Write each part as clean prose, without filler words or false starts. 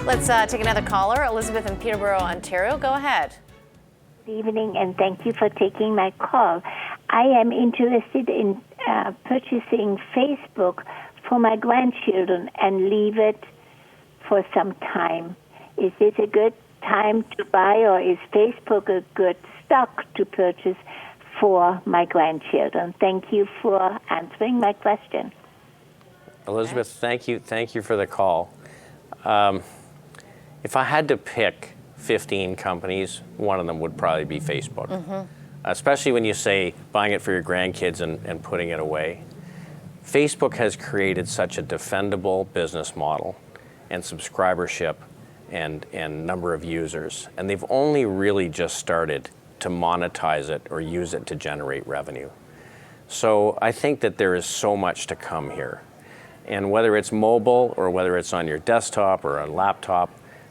Let's take another caller. Elizabeth in Peterborough, Ontario. Go ahead. Good evening, and thank you for taking my call. I am interested in purchasing Facebook for my grandchildren and leave it for some time. Is this a good time to buy, or is Facebook a good stock to purchase for my grandchildren? Thank you for answering my question. Elizabeth, thank you for the call. If I had to pick 15 companies, one of them would probably be Facebook. Especially when you say buying it for your grandkids and putting it away. Facebook has created such a defendable business model and subscribership and number of users. And they've only really just started to monetize it or use it to generate revenue. So I think that there is so much to come here. And whether it's mobile or whether it's on your desktop or on laptop,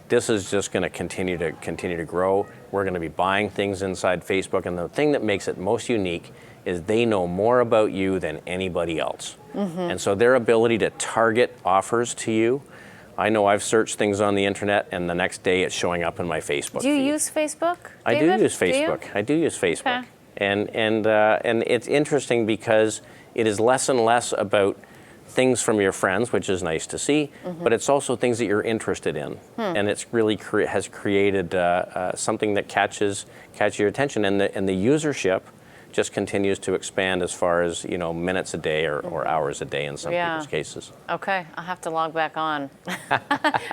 this is just going to continue to grow. We're going to be buying things inside Facebook, and the thing that makes it most unique is they know more about you than anybody else. And so their ability to target offers to you, I know I've searched things on the internet, and the next day it's showing up in my Facebook Do you feed. use Facebook, I David? do use Facebook. I do use Facebook. Okay. And it's interesting because it is less and less about things from your friends, which is nice to see, but it's also things that you're interested in. And it's really has created something that catches your attention. And the usership just continues to expand as far as, minutes a day or hours a day in some people's cases. Okay, I'll have to log back on.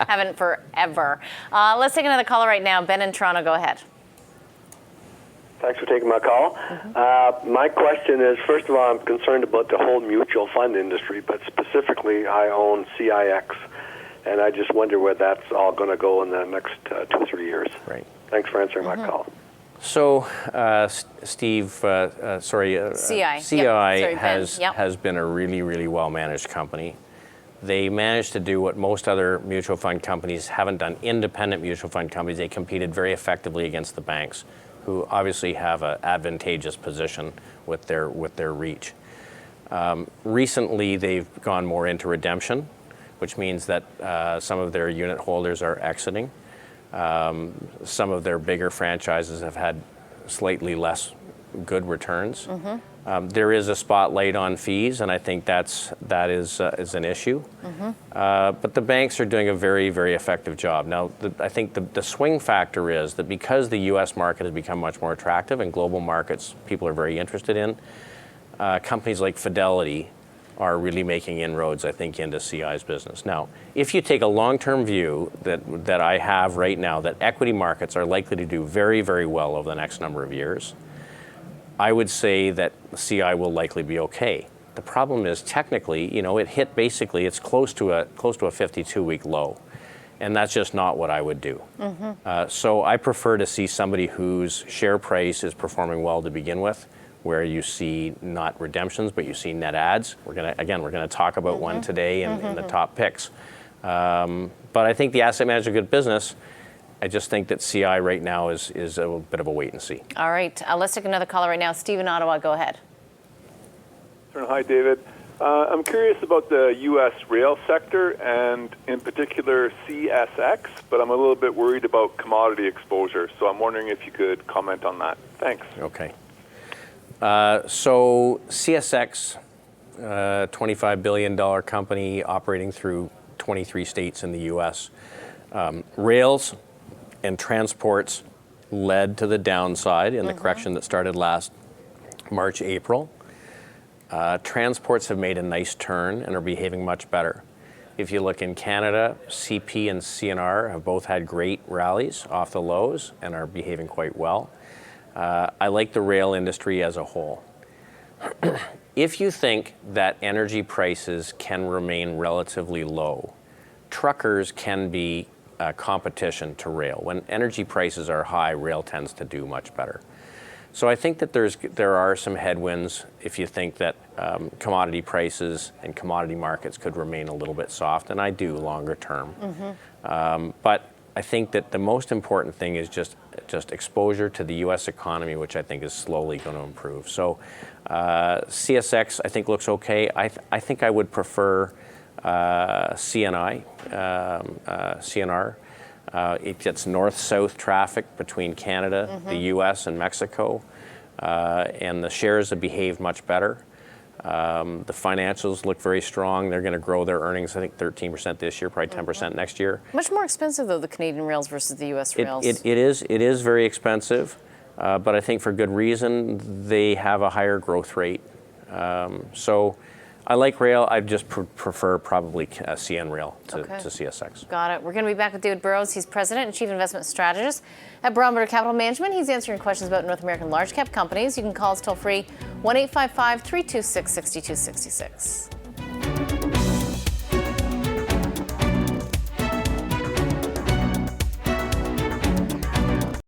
Haven't forever. Let's take another caller right now. Ben in Toronto, go ahead. Thanks for taking my call. My question is, first of all, I'm concerned about the whole mutual fund industry, but specifically I own CIX, and I just wonder where that's all going to go in the next 2 or 3 years. Right. Thanks for answering my call. So, Steve, CI has been a really, really well-managed company. They managed to do what most other mutual fund companies haven't done. Independent mutual fund companies, they competed very effectively against the banks, who obviously have an advantageous position with their reach. Recently, they've gone more into redemption, which means that some of their unit holders are exiting. Some of their bigger franchises have had slightly less good returns. There is a spotlight on fees, and I think that is an issue. But the banks are doing a very, very effective job. Now, I think the swing factor is that because the U.S. market has become much more attractive and global markets people are very interested in, companies like Fidelity are really making inroads, I think, into CI's business. Now, if you take a long-term view that I have right now, that equity markets are likely to do very, very well over the next number of years, I would say that CI will likely be okay. The problem is technically, it hit basically, it's close to a 52-week low. And that's just not what I would do. So I prefer to see somebody whose share price is performing well to begin with, where you see not redemptions, but you see net adds. We're gonna talk about one today in the top picks. But I think the asset manager is a good business. I just think that CI right now is a bit of a wait and see. All right, let's take another caller right now. Steve in Ottawa, go ahead. Hi, David. I'm curious about the U.S. rail sector and in particular CSX, but I'm a little bit worried about commodity exposure. So I'm wondering if you could comment on that. Thanks. Okay. So CSX, $25 billion company operating through 23 states in the U.S. Rails and transports led to the downside in the correction that started last March, April. Transports have made a nice turn and are behaving much better. If you look in Canada, CP and CNR have both had great rallies off the lows and are behaving quite well. I like the rail industry as a whole. If you think that energy prices can remain relatively low, truckers can be competition to rail. When energy prices are high, rail tends to do much better. So I think that there are some headwinds if you think that commodity prices and commodity markets could remain a little bit soft, and I do longer term. But I think that the most important thing is just exposure to the U.S. economy, which I think is slowly going to improve. So CSX, I think, looks okay. I think I would prefer CNR. It gets north-south traffic between Canada, the U.S., and Mexico, and the shares have behaved much better. The financials look very strong. They're going to grow their earnings, I think, 13% this year, probably 10% next year. Much more expensive, though, the Canadian rails versus the U.S. rails. It is very expensive, but I think for good reason. They have a higher growth rate. So I like rail. I just prefer probably CN Rail to CSX. Got it. We're going to be back with David Burrows. He's President and Chief Investment Strategist at Barometer Capital Management. He's answering questions about North American large cap companies. You can call us toll free, 1-855-326-6266.